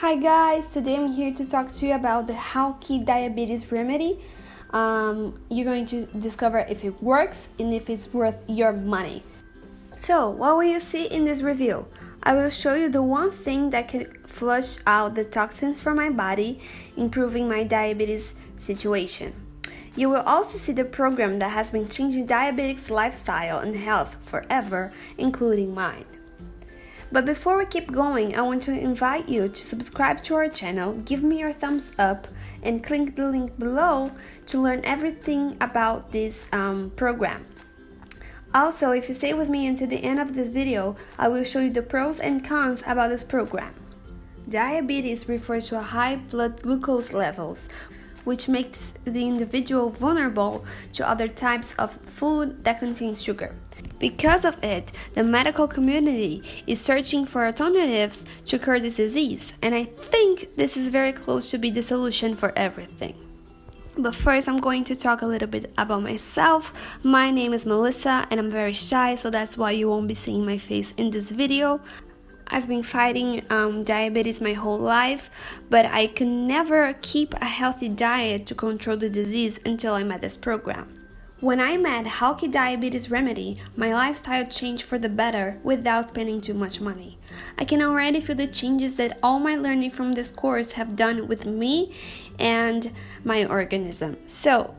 Hi guys, today I'm here to talk to you about the Halki Diabetes Remedy. You're going to discover if it works and if it's worth your money. So, what will you see in this review? I will show you the one thing that can flush out the toxins from my body, improving my diabetes situation. You will also see the program that has been changing diabetics' lifestyle and health forever, including mine. But before we keep going, I want to invite you to subscribe to our channel, give me your thumbs up, and click the link below to learn everything about this program. Also, if you stay with me until the end of this video, I will show you the pros and cons about this program. Diabetes refers to a high blood glucose levels, which makes the individual vulnerable to other types of food that contains sugar. Because of it, the medical community is searching for alternatives to cure this disease, and I think this is very close to be the solution for everything. But first, I'm going to talk a little bit about myself. My name is Melissa, and I'm very shy, so that's why you won't be seeing my face in this video. I've been fighting diabetes my whole life, but I could never keep a healthy diet to control the disease until I met this program. When I met Halki Diabetes Remedy, my lifestyle changed for the better without spending too much money. I can already feel the changes that all my learning from this course have done with me and my organism. So,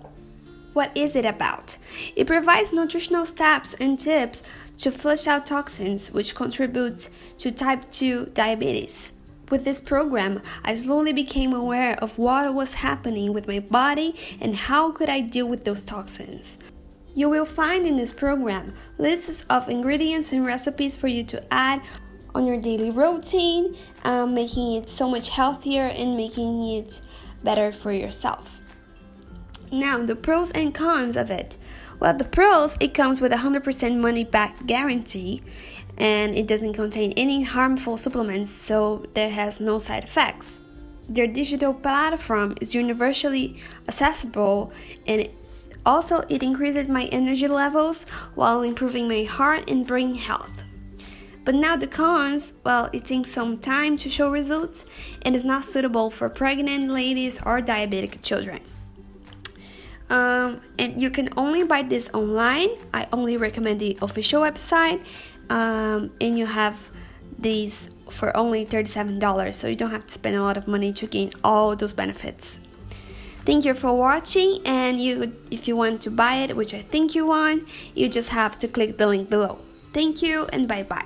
what is it about? It provides nutritional steps and tips to flush out toxins, which contributes to type 2 diabetes. With this program, I slowly became aware of what was happening with my body and how could I deal with those toxins. You will find in this program lists of ingredients and recipes for you to add on your daily routine, making it so much healthier and making it better for yourself. Now, the pros and cons of it. Well, the pros, it comes with a 100% money back guarantee, and it doesn't contain any harmful supplements, so there has no side effects. Their digital platform is universally accessible, and it increases my energy levels while improving my heart and brain health. But now the cons, well, it takes some time to show results and is not suitable for pregnant ladies or diabetic children. And you can only buy this online. I only recommend the official website, and you have these for only $37, so you don't have to spend a lot of money to gain all those benefits. Thank you for watching, and if you want to buy it, which I think you want, you just have to click the link below. Thank you and bye bye.